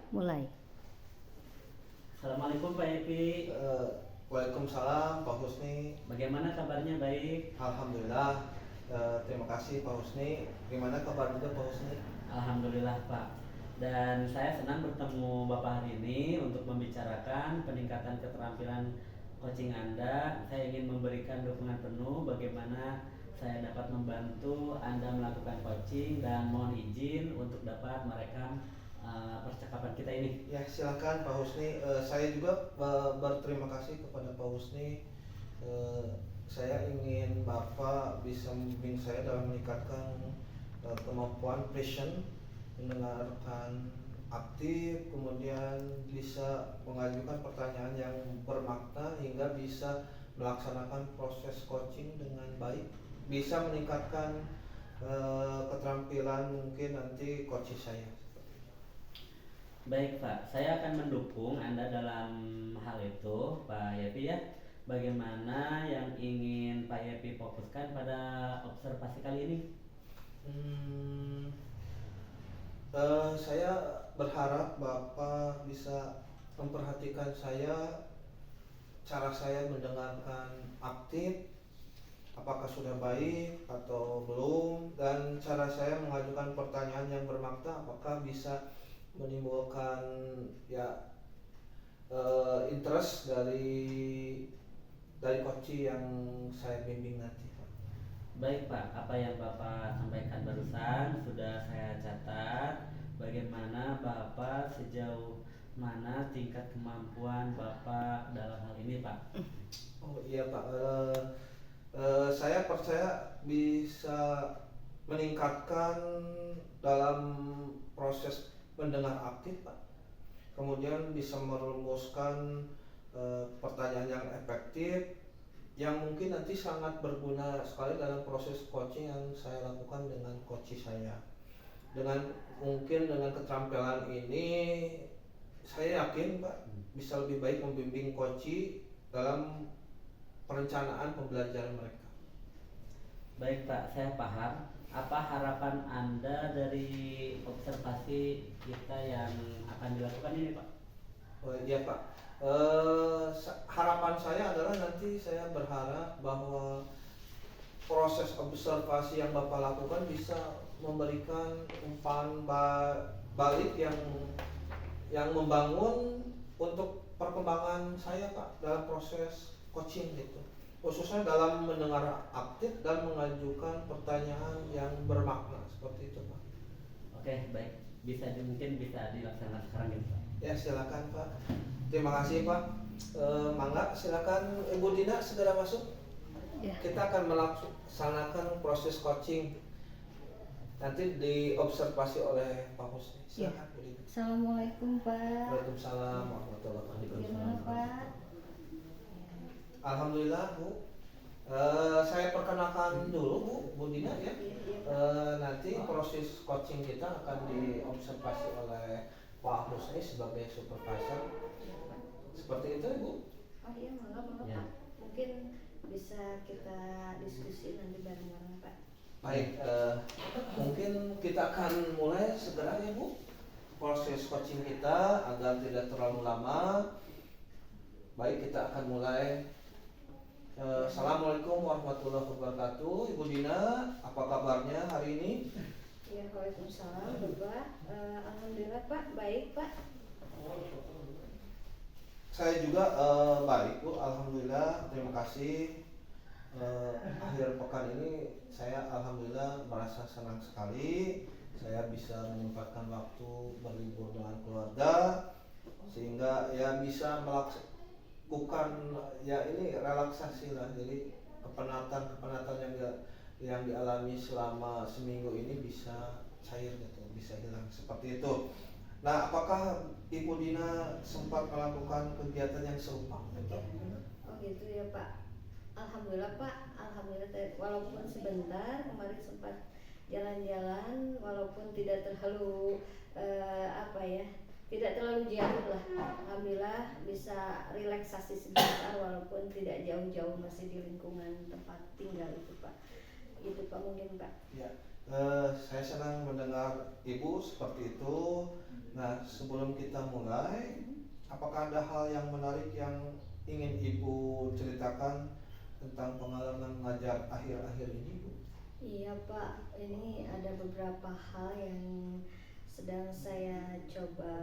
Mulai. Assalamualaikum Pak Epi. Waalaikumsalam Pak Husni. Bagaimana kabarnya? Baik. Alhamdulillah. Terima kasih Pak Husni. Gimana kabar juga Pak Husni? Alhamdulillah Pak. Dan saya senang bertemu Bapak hari ini untuk membicarakan peningkatan keterampilan coaching Anda. Saya ingin memberikan dukungan penuh bagaimana saya dapat membantu Anda melakukan coaching dan mohon izin untuk dapat merekam percakapan kita ini. Ya silakan Pak Husni. Saya juga berterima kasih kepada Pak Husni. Saya ingin Bapak bisa membimbing saya dalam meningkatkan kemampuan passion, mendengarkan aktif, kemudian bisa mengajukan pertanyaan yang bermakna hingga bisa melaksanakan proses coaching dengan baik, bisa meningkatkan keterampilan mungkin nanti coach saya. Baik Pak, saya akan mendukung Anda dalam hal itu Pak Yepi ya. Bagaimana yang ingin Pak Yepi fokuskan pada observasi kali ini? Saya berharap Bapak bisa memperhatikan saya, cara saya mendengarkan aktif, apakah sudah baik atau belum, dan cara saya mengajukan pertanyaan yang bermakna, apakah bisa menimbulkan interest dari coach yang saya bimbing nanti, Pak. Baik Pak, apa yang Bapak sampaikan barusan sudah saya catat. Bagaimana Bapak sejauh mana tingkat kemampuan Bapak dalam hal ini Pak? Oh iya Pak, saya percaya bisa meningkatkan dalam proses mendengar aktif Pak. Kemudian bisa merumuskan pertanyaan yang efektif yang mungkin nanti sangat berguna sekali dalam proses coaching yang saya lakukan dengan coach saya. Mungkin dengan keterampilan ini saya yakin Pak bisa lebih baik membimbing coach dalam perencanaan pembelajaran mereka. Baik Pak, saya paham. Apa harapan Anda dari observasi kita yang akan dilakukan ini Pak? Iya Pak, harapan saya adalah nanti saya berharap bahwa proses observasi yang Bapak lakukan bisa memberikan umpan balik yang membangun untuk perkembangan saya Pak dalam proses coaching gitu, khususnya dalam mendengar aktif dan mengajukan pertanyaan yang bermakna seperti itu Pak. Oke, baik. Mungkin bisa dilaksanakan sekarang gitu Pak. Ya silakan Pak. Terima kasih Pak. Mangga silakan Ibu Dina segera masuk. Ya. Kita akan melaksanakan proses coaching nanti diobservasi oleh Pak Husni. Silakan Bu Dina. Assalamualaikum Pak. Waalaikumsalam warahmatullahi wabarakatuh. Gimana Pak? Alhamdulillah Bu. Saya perkenalkan dulu Bu Dina ya. Nanti proses coaching kita akan diobservasi oleh Pak Husni sebagai supervisor. Seperti itu Ibu. Oh iya, mangga Ya. Pak. Mungkin bisa kita diskusi nanti bareng-bareng Pak. Baik, mungkin kita akan mulai segera ya Bu proses coaching kita agar tidak terlalu lama. Baik, kita akan mulai. Assalamualaikum warahmatullahi wabarakatuh. Ibu Dina, apa kabarnya hari ini? Ya, waalaikumsalam Bapak. Alhamdulillah Pak, baik Pak. Saya juga baik Bu, alhamdulillah, terima kasih. Akhir pekan ini saya alhamdulillah merasa senang sekali. Saya bisa menyempatkan waktu berlibur dengan keluarga sehingga ya bisa melakukan ya ini relaksasi lah. Jadi kepenatan yang dialami selama seminggu ini bisa cair gitu, bisa hilang seperti itu. Nah, apakah Ibu Dina sempat melakukan kegiatan yang serupa? Oh gitu ya Pak. Alhamdulillah Pak. Alhamdulillah walaupun sebentar kemarin sempat jalan-jalan, walaupun tidak terlalu tidak terlalu jauh lah. Alhamdulillah bisa relaksasi sebentar walaupun tidak jauh-jauh, masih di lingkungan tempat tinggal itu Pak. Itu Pak mungkin Pak. Ya. Saya senang mendengar Ibu seperti itu. Nah, sebelum kita mulai, apakah ada hal yang menarik yang ingin Ibu ceritakan tentang pengalaman mengajar akhir-akhir ini, Bu? Iya Pak, ini ada beberapa hal yang sedang saya coba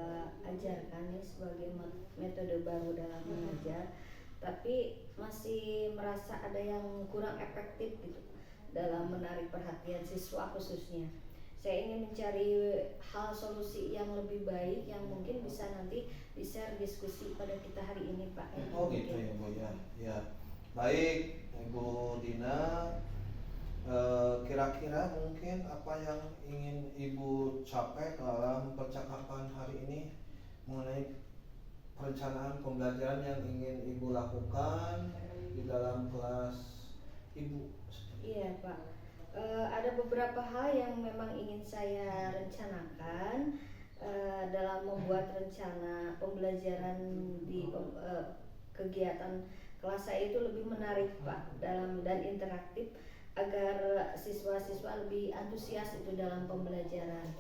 ajarkan nih sebagai metode baru dalam mengajar, tapi masih merasa ada yang kurang efektif gitu dalam menarik perhatian siswa khususnya. Saya ingin mencari hal solusi yang lebih baik yang mungkin bisa nanti di-share diskusi pada kita hari ini Pak. Oh gitu ya Bu ya. Ya. Baik Ibu Dina, kira-kira mungkin apa yang ingin Ibu capai dalam percakapan hari ini mengenai perencanaan pembelajaran yang ingin Ibu lakukan di dalam kelas Ibu? Iya Pak, ada beberapa hal yang memang ingin saya rencanakan dalam membuat rencana pembelajaran di kegiatan kelas saya itu lebih menarik Pak dan interaktif agar siswa-siswa lebih antusias itu dalam pembelajaran.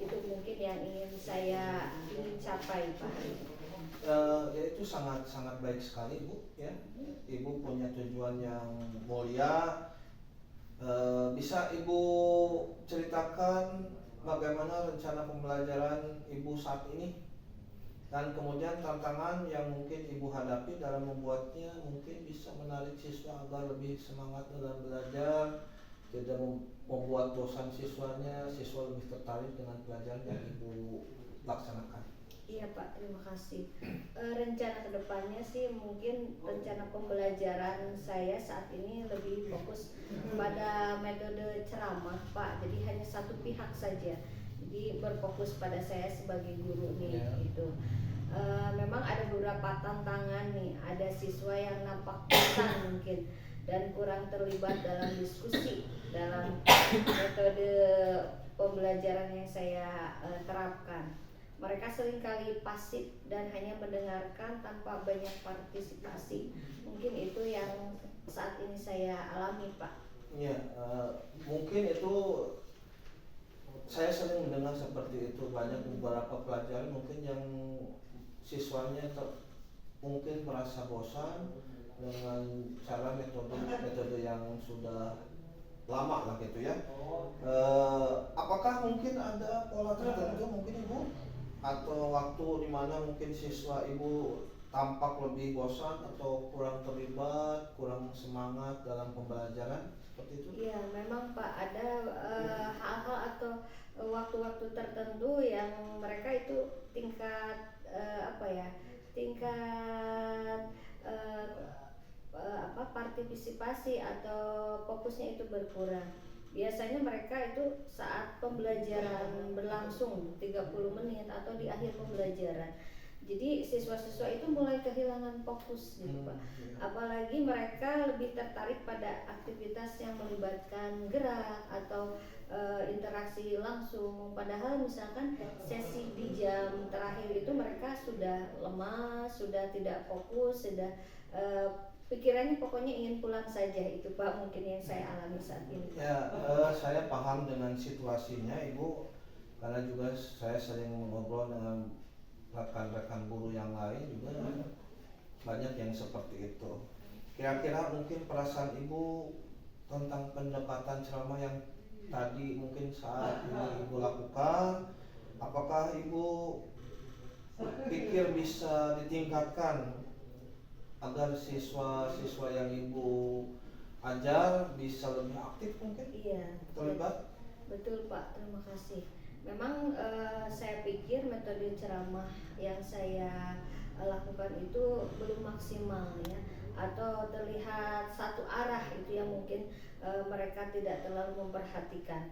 Itu mungkin yang ingin saya capai Pak. Ya itu sangat baik sekali Bu ya. Ibu punya tujuan yang mulia. Bisa Ibu ceritakan bagaimana rencana pembelajaran Ibu saat ini dan kemudian tantangan yang mungkin Ibu hadapi dalam membuatnya mungkin bisa menarik siswa agar lebih semangat dalam belajar, tidak membuat bosan siswanya, siswa lebih tertarik dengan pelajaran yang Ibu laksanakan. Iya Pak, terima kasih. Rencana kedepannya sih mungkin rencana pembelajaran saya saat ini lebih fokus pada metode ceramah Pak. Jadi hanya satu pihak saja. Jadi berfokus pada saya sebagai guru nih gitu. Memang ada beberapa tantangan nih. Ada siswa yang nampak bosan mungkin dan kurang terlibat dalam diskusi dalam metode pembelajaran yang saya terapkan. Mereka seringkali pasif dan hanya mendengarkan tanpa banyak partisipasi. Mungkin itu yang saat ini saya alami Pak. Ya, mungkin itu saya sering mendengar seperti itu. Banyak beberapa pelajaran mungkin yang siswanya mungkin merasa bosan dengan cara metode yang sudah lama lah gitu ya. Apakah mungkin ada pola tertentu mungkin Ibu? Atau waktu di mana mungkin siswa Ibu tampak lebih bosan atau kurang terlibat, kurang semangat dalam pembelajaran seperti itu? Iya, memang Pak ada hal-hal atau waktu-waktu tertentu yang mereka itu tingkat partisipasi atau fokusnya itu berkurang. Biasanya mereka itu saat pembelajaran berlangsung 30 menit atau di akhir pembelajaran. Jadi siswa-siswa itu mulai kehilangan fokus gitu Pak. Apalagi mereka lebih tertarik pada aktivitas yang melibatkan gerak atau interaksi langsung. Padahal misalkan sesi di jam terakhir itu mereka sudah lemas, sudah tidak fokus, sudah pikirannya pokoknya ingin pulang saja. Itu Pak mungkin yang saya alami saat ini. Ya, saya paham dengan situasinya Ibu, karena juga saya sering ngobrol dengan rekan-rekan guru yang lain juga banyak yang seperti itu. Kira-kira mungkin perasaan Ibu tentang pendekatan ceramah yang tadi mungkin saat ini Ibu lakukan, apakah Ibu pikir bisa ditingkatkan agar siswa-siswa yang Ibu ajar bisa lebih aktif mungkin? Iya, terlibat? Betul Pak, terima kasih. Memang saya pikir metode ceramah yang saya lakukan itu belum maksimal ya, atau terlihat satu arah itu yang mungkin mereka tidak terlalu memperhatikan.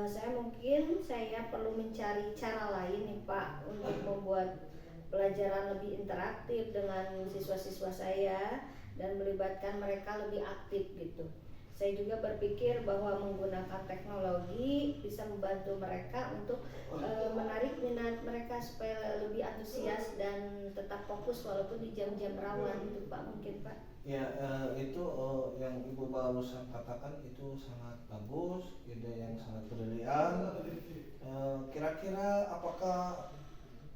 Saya perlu mencari cara lain nih Pak untuk membuat pelajaran lebih interaktif dengan siswa-siswa saya dan melibatkan mereka lebih aktif gitu. Saya juga berpikir bahwa menggunakan teknologi bisa membantu mereka untuk menarik minat mereka supaya lebih antusias dan tetap fokus walaupun di jam-jam rawan itu Pak, mungkin Pak. Ya, itu yang Ibu barusan katakan itu sangat bagus, ide yang sangat brilian. Kira-kira apakah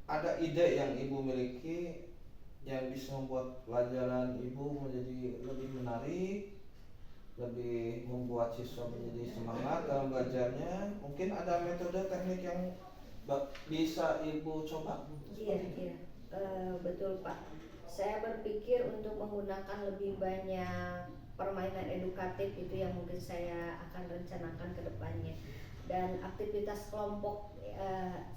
ada ide yang Ibu miliki yang bisa membuat pelajaran Ibu menjadi lebih menarik, lebih membuat siswa menjadi semangat dalam belajarnya? Mungkin ada metode teknik yang bisa Ibu coba? Iya, betul Pak. Saya berpikir untuk menggunakan lebih banyak permainan edukatif itu yang mungkin saya akan rencanakan ke depannya, dan aktivitas kelompok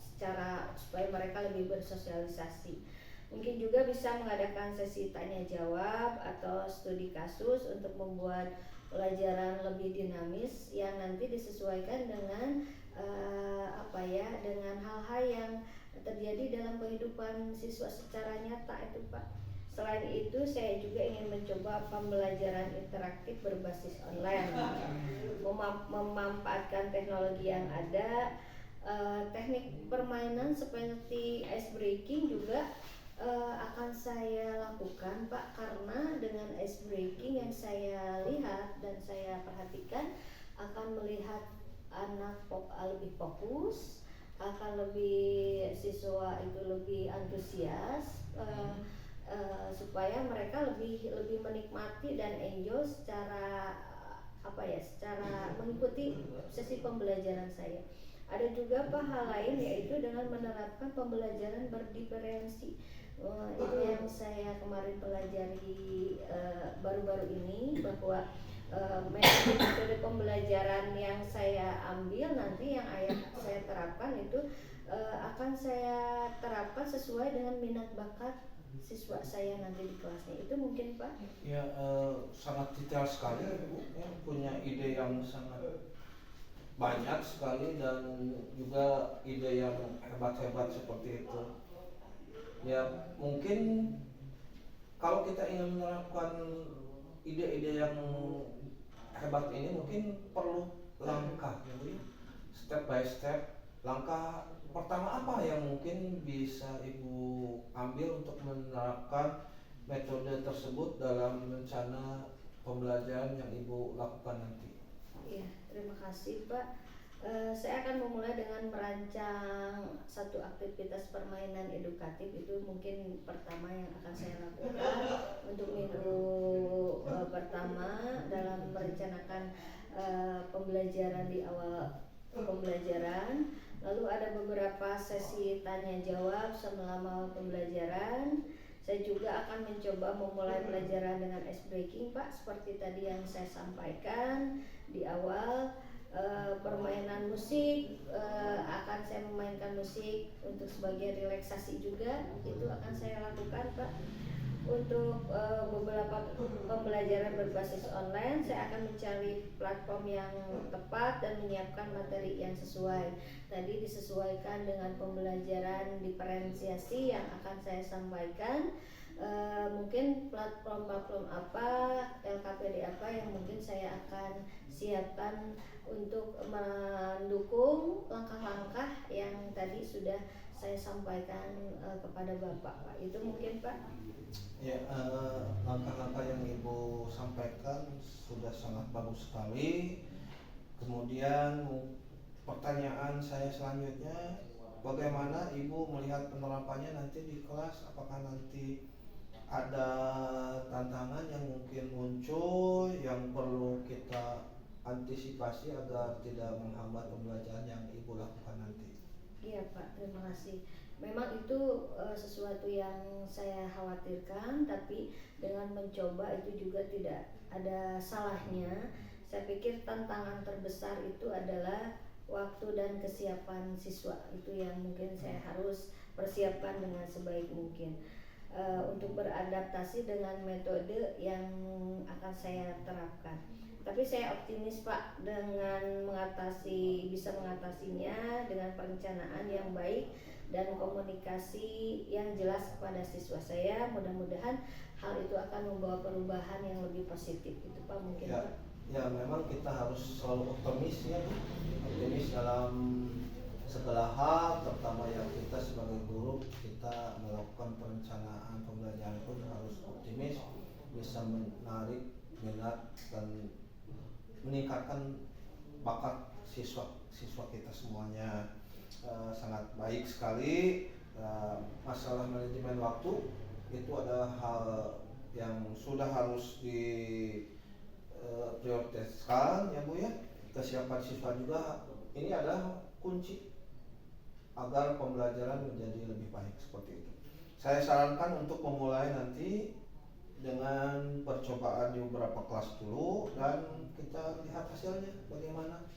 secara supaya mereka lebih bersosialisasi. Mungkin juga bisa mengadakan sesi tanya jawab atau studi kasus untuk membuat pelajaran lebih dinamis yang nanti disesuaikan dengan dengan hal-hal yang terjadi dalam kehidupan siswa secara nyata itu Pak. Selain itu saya juga ingin mencoba pembelajaran interaktif berbasis online, memanfaatkan teknologi yang ada. Teknik permainan seperti ice breaking juga akan saya lakukan Pak, karena dengan ice breaking yang saya lihat dan saya perhatikan akan melihat anak lebih fokus, akan lebih siswa itu lebih antusias, supaya mereka lebih menikmati dan enjoy secara secara mengikuti sesi pembelajaran saya. Ada juga Pak hal lain, yaitu dengan menerapkan pembelajaran berdiferensi. Itu yang saya kemarin pelajari baru-baru ini, bahwa metode pembelajaran yang saya ambil nanti yang saya terapkan itu akan saya terapkan sesuai dengan minat bakat siswa saya nanti di kelasnya. Itu mungkin Pak. Ya, sangat detail sekali Bu, ya, punya ide yang sangat banyak sekali dan juga ide yang hebat-hebat seperti itu. Ya, mungkin kalau kita ingin menerapkan ide-ide yang hebat ini mungkin perlu langkah ya Bu, step by step. Langkah pertama apa yang mungkin bisa Ibu ambil untuk menerapkan metode tersebut dalam rencana pembelajaran yang Ibu lakukan nanti? Iya, terima kasih Pak. Saya akan memulai dengan merancang satu aktivitas permainan edukatif. Itu mungkin pertama yang akan saya lakukan untuk minggu pertama dalam merencanakan pembelajaran di awal pembelajaran. Lalu ada beberapa sesi tanya jawab selama pembelajaran. Saya juga akan mencoba memulai pelajaran dengan ice breaking Pak, seperti tadi yang saya sampaikan di awal. Permainan musik, akan saya memainkan musik untuk sebagai relaksasi juga, itu akan saya lakukan Pak. Untuk beberapa pembelajaran berbasis online, saya akan mencari platform yang tepat dan menyiapkan materi yang sesuai. Tadi disesuaikan dengan pembelajaran diferensiasi yang akan saya sampaikan. Mungkin platform apa, LKPD apa yang mungkin saya akan siapkan untuk mendukung langkah-langkah yang tadi sudah saya sampaikan kepada Bapak Pak. Itu mungkin Pak. Ya, langkah-langkah yang Ibu sampaikan sudah sangat bagus sekali. Kemudian pertanyaan saya selanjutnya, bagaimana Ibu melihat penerapannya nanti di kelas? Apakah nanti ada tantangan yang mungkin muncul yang perlu kita antisipasi agar tidak menghambat pembelajaran yang Ibu lakukan nanti? Iya Pak, terima kasih. Memang itu sesuatu yang saya khawatirkan, tapi dengan mencoba itu juga tidak ada salahnya. Saya pikir tantangan terbesar itu adalah waktu dan kesiapan siswa. Itu yang mungkin saya harus persiapkan dengan sebaik mungkin untuk beradaptasi dengan metode yang akan saya terapkan. Tapi saya optimis Pak dengan bisa mengatasinya dengan perencanaan yang baik dan komunikasi yang jelas kepada siswa saya. Mudah-mudahan hal itu akan membawa perubahan yang lebih positif. Itu Pak mungkin Ya, Pak. ya memang kita harus selalu optimis ya, Bu. Optimis dalam segala hal, terutama yang kita sebagai guru, kita melakukan perencanaan pembelajaran pun harus optimis, bisa menarik minat dan meningkatkan bakat siswa kita semuanya. Sangat baik sekali. Masalah manajemen waktu itu adalah hal yang sudah harus prioritaskan ya Bu ya. Kesiapan siswa juga ini adalah kunci agar pembelajaran menjadi lebih baik seperti itu. Saya sarankan untuk memulai nanti dengan percobaan di beberapa kelas dulu dan kita lihat hasilnya bagaimana.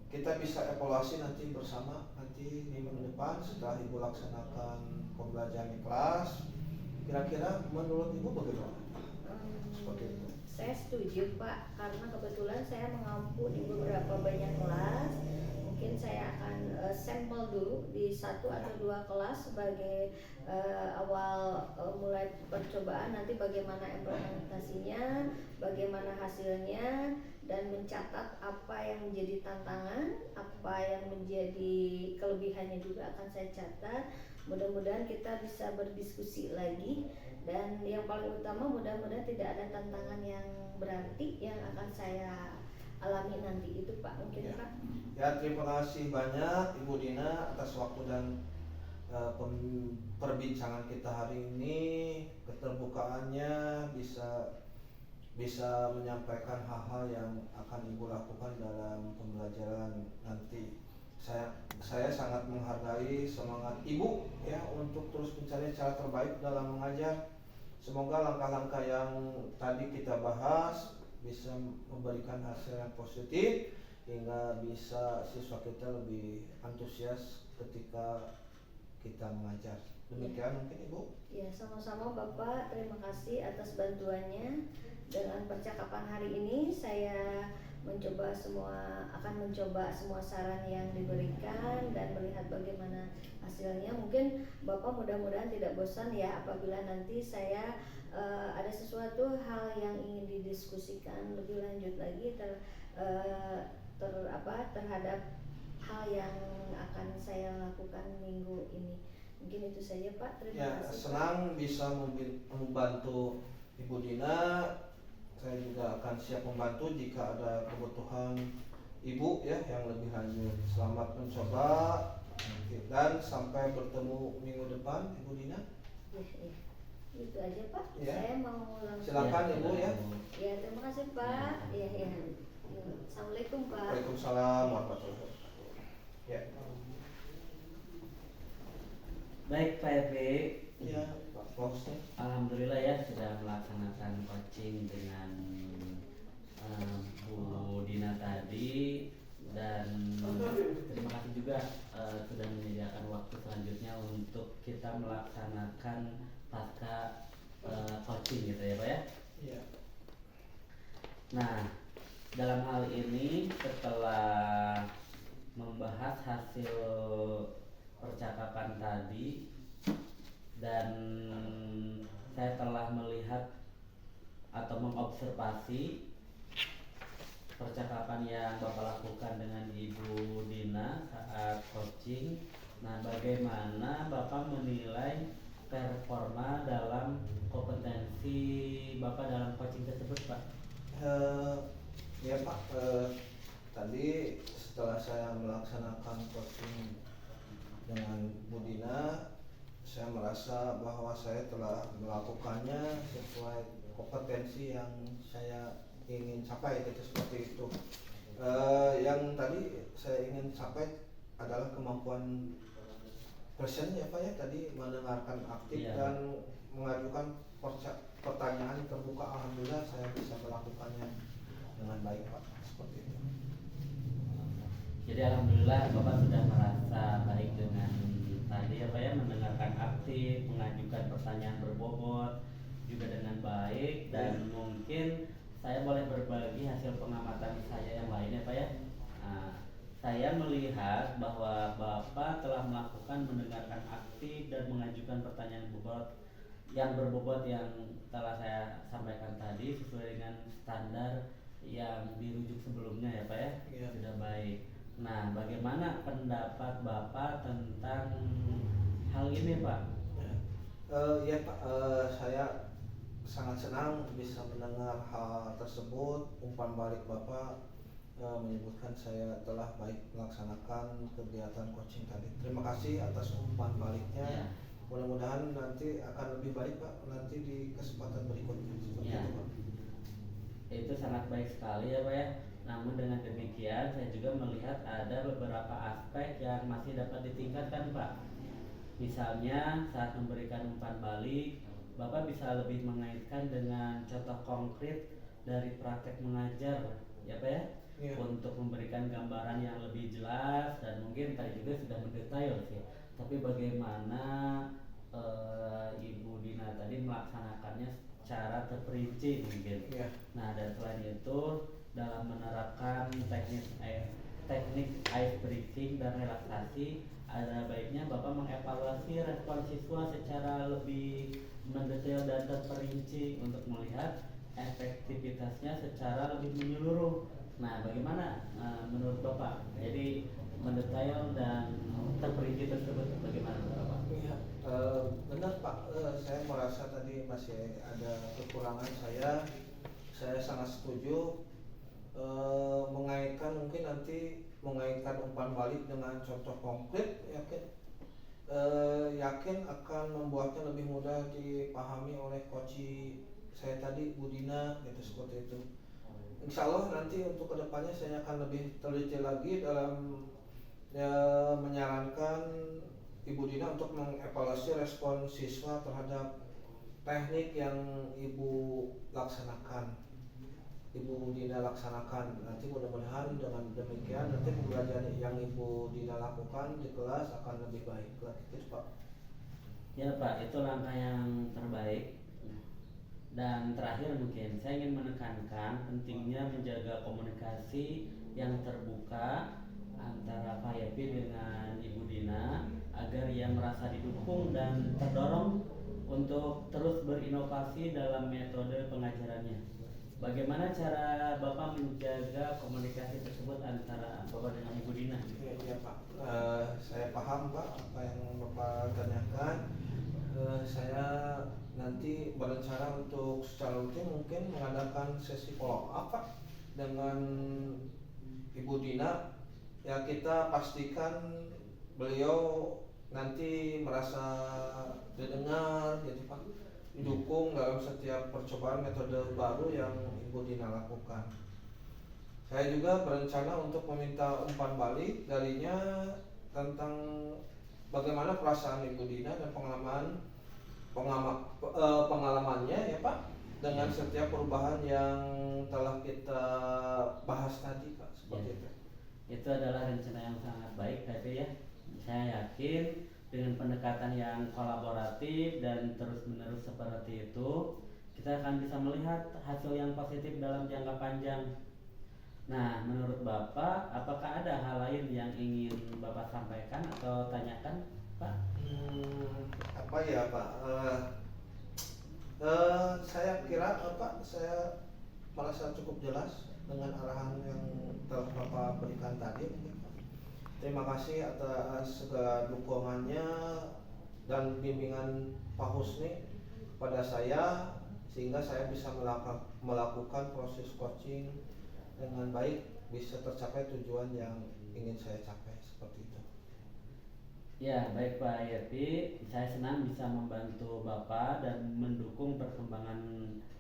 Kita bisa evaluasi nanti bersama nanti minggu depan setelah Ibu laksanakan pembelajaran di kelas. Kira-kira menurut Ibu bagaimana? Seperti itu. Saya setuju Pak, karena kebetulan saya mengampu di beberapa banyak kelas. Mungkin saya akan sampel dulu di 1 atau 2 kelas sebagai awal mulai percobaan, nanti bagaimana implementasinya, bagaimana hasilnya, dan mencatat apa yang menjadi tantangan, apa yang menjadi kelebihannya juga akan saya catat. Mudah-mudahan kita bisa berdiskusi lagi, dan yang paling utama mudah-mudahan tidak ada tantangan yang berarti yang akan saya alami nanti itu Pak, mungkin Ya. Pak. Ya, terima kasih banyak Ibu Dina atas waktu dan perbincangan kita hari ini, keterbukaannya bisa menyampaikan hal-hal yang akan Ibu lakukan dalam pembelajaran nanti. Saya sangat menghargai semangat Ibu ya untuk terus mencari cara terbaik dalam mengajar. Semoga langkah-langkah yang tadi kita bahas bisa memberikan hasil yang positif hingga bisa siswa kita lebih antusias ketika kita mengajar. Demikian mungkin Ibu. Ya, sama-sama Bapak, terima kasih atas bantuannya. Dengan percakapan hari ini saya akan mencoba semua saran yang diberikan dan melihat bagaimana hasilnya. Mungkin Bapak mudah-mudahan tidak bosan ya apabila nanti saya ada sesuatu hal yang ingin didiskusikan lebih lanjut lagi terhadap hal yang akan saya lakukan minggu ini. Mungkin itu saja Pak, terima kasih. Senang bisa membantu Ibu Dina. Saya juga akan siap membantu jika ada kebutuhan Ibu ya yang lebih lanjut. Selamat mencoba dan sampai bertemu minggu depan Ibu Dina. Ya. Itu aja Pak. Ya. Saya mau langsung. Silakan Ibu ya. Ya, terima kasih Pak. Ya. Assalamualaikum Pak. Waalaikumsalam warahmatullahi wabarakatuh. Ya. Baik Pak Evi, Ya, Pak Bosnya. alhamdulillah ya sudah melaksanakan coaching dengan Bu Dina tadi, dan terima kasih juga sudah menyediakan waktu selanjutnya untuk kita melaksanakan pasca coaching gitu ya Pak ya. Iya. Nah, dalam hal ini setelah membahas hasil percakapan tadi dan saya telah melihat atau mengobservasi percakapan yang Bapak lakukan dengan Ibu Dina saat coaching. Nah, bagaimana Bapak menilai performa dalam kompetensi Bapak dalam coaching tersebut, Pak? Ya Pak, tadi setelah saya melaksanakan coaching dengan Bu Dina, saya merasa bahwa saya telah melakukannya sesuai kompetensi yang saya ingin capai, gitu seperti itu. Yang tadi saya ingin capai adalah kemampuan present ya Pak ya, tadi mendengarkan aktif dan mengajukan pertanyaan terbuka. Alhamdulillah saya bisa melakukannya dengan baik Pak, seperti itu. Jadi alhamdulillah Bapak sudah merasa baik dengan tadi ya Pak ya, mendengarkan aktif, mengajukan pertanyaan berbobot juga dengan baik, dan mungkin saya boleh berbagi hasil pengamatan saya yang lain ya Pak ya. Nah, saya melihat bahwa Bapak telah melakukan mendengarkan aktif dan mengajukan pertanyaan berbobot yang telah saya sampaikan tadi sesuai dengan standar yang dirujuk sebelumnya ya Pak ya, Iya. sudah baik. Nah, bagaimana pendapat Bapak tentang hal ini Pak? Ya Pak, saya sangat senang bisa mendengar hal tersebut. Umpan balik Bapak menyebutkan saya telah baik melaksanakan kegiatan coaching tadi. Terima kasih atas umpan baliknya. Ya. Mudah-mudahan nanti akan lebih baik Pak nanti di kesempatan berikutnya. Seperti Ya. itu Pak. Itu sangat baik sekali ya Pak ya. Namun dengan demikian saya juga melihat ada beberapa aspek yang masih dapat ditingkatkan Pak. Misalnya saat memberikan umpan balik, Bapak bisa lebih mengaitkan dengan contoh konkret dari praktek mengajar ya Pak ya. Iya. Untuk memberikan gambaran yang lebih jelas dan mungkin tadi juga sudah mendetail sih. Tapi bagaimana Ibu Dina tadi melaksanakannya secara terperinci mungkin. Iya. Nah, dan selain itu dalam menerapkan teknik ice breathing dan relaksasi, ada baiknya Bapak mengevaluasi respon siswa secara lebih mendetail dan terperinci untuk melihat efektivitasnya secara lebih menyeluruh. Nah, bagaimana menurut Bapak? Jadi mendetail dan terperinci tersebut bagaimana menurut Bapak? Iya, benar Pak. Saya merasa tadi masih ada kekurangan saya. Saya sangat setuju mengaitkan mungkin nanti mengaitkan umpan balik dengan contoh konkret, yakin akan membuatnya lebih mudah dipahami oleh coach saya tadi Bu Dina, gitu seperti itu. Insya Allah nanti untuk kedepannya saya akan lebih teliti lagi dalam menyarankan Ibu Dina untuk mengevaluasi respon siswa terhadap teknik yang Ibu laksanakan, Ibu Dina laksanakan. Nanti mudah-mudahan dengan demikian nanti pembelajaran yang Ibu Dina lakukan di kelas akan lebih baik lagi, gitu Pak. Ya Pak, itu langkah yang terbaik. Dan terakhir mungkin saya ingin menekankan pentingnya menjaga komunikasi yang terbuka antara Pak Yepi dengan Ibu Dina agar ia merasa didukung dan terdorong untuk terus berinovasi dalam metode pengajarannya. Bagaimana cara Bapak menjaga komunikasi tersebut antara Bapak dengan Ibu Dina? Iya Pak, saya paham Pak apa yang Bapak tanyakan. Saya nanti berencana untuk secara rutin mungkin mengadakan sesi follow up Pak dengan Ibu Dina. Ya, kita pastikan beliau nanti merasa didengar, gitu Pak, didukung dalam setiap percobaan metode baru yang Ibu Dina lakukan. Saya juga berencana untuk meminta umpan balik darinya tentang bagaimana perasaan Ibu Dina dan pengalamannya ya Pak dengan setiap perubahan yang telah kita bahas tadi Pak, seperti itu. Itu adalah rencana yang sangat baik tadi ya. Saya yakin dengan pendekatan yang kolaboratif dan terus-menerus seperti itu, kita akan bisa melihat hasil yang positif dalam jangka panjang. Nah, menurut Bapak, apakah ada hal lain yang ingin Bapak sampaikan atau tanyakan, Pak? Apa ya Pak? Saya kira Pak, saya merasa cukup jelas dengan arahan yang telah Bapak berikan tadi. Terima kasih atas segala dukungannya dan bimbingan Pak Husni pada saya sehingga saya bisa melakukan proses coaching dengan baik, bisa tercapai tujuan yang ingin saya capai, seperti itu. Ya, baik Pak Yepi, saya senang bisa membantu Bapak dan mendukung perkembangan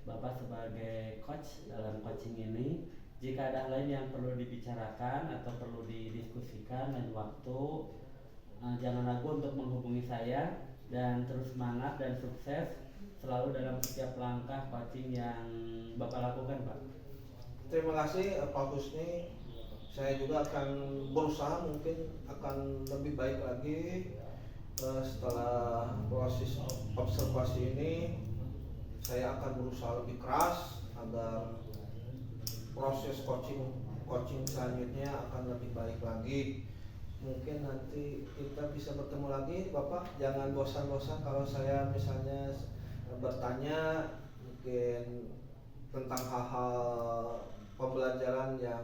Bapak sebagai coach dalam coaching ini. Jika ada hal lain yang perlu dibicarakan atau perlu didiskusikan lain waktu, jangan ragu untuk menghubungi saya dan terus semangat dan sukses selalu dalam setiap langkah coaching yang Bapak lakukan, Pak. Terima kasih Pak Husni. Saya juga akan berusaha mungkin akan lebih baik lagi setelah proses observasi ini. Saya akan berusaha lebih keras agar proses coaching selanjutnya akan lebih baik lagi. Mungkin nanti kita bisa bertemu lagi Bapak. Jangan bosan-bosan kalau saya misalnya bertanya mungkin tentang hal-hal pembelajaran yang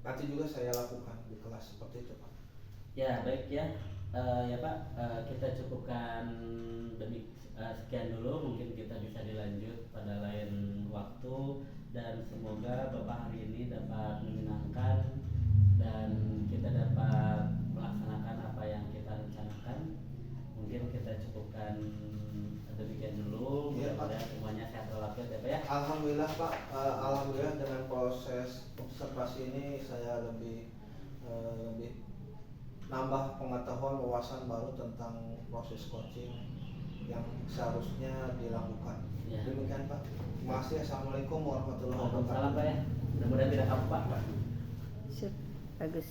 nanti juga saya lakukan di kelas seperti itu Pak. Ya baik ya. Ya Pak, kita cukupkan sekian dulu, mungkin kita bisa dilanjut pada lain waktu, dan semoga Bapak hari ini dapat menyenangkan dan kita dapat melaksanakan apa yang kita rencanakan. Mungkin kita cukupkan demikian dulu. Iya, Pak. Mudah-mudahan semuanya sehat walafiat ya Pak ya. Alhamdulillah Pak, alhamdulillah dengan proses observasi ini saya lebih nambah pengetahuan wawasan baru tentang proses coaching yang seharusnya dilakukan. Ya. Demikian Pak. Terima kasih. Assalamualaikum warahmatullahi Waalaikumsalam wabarakatuh. Pak ya. Mudah-mudahan tidak kapok Pak. Sip, bagus.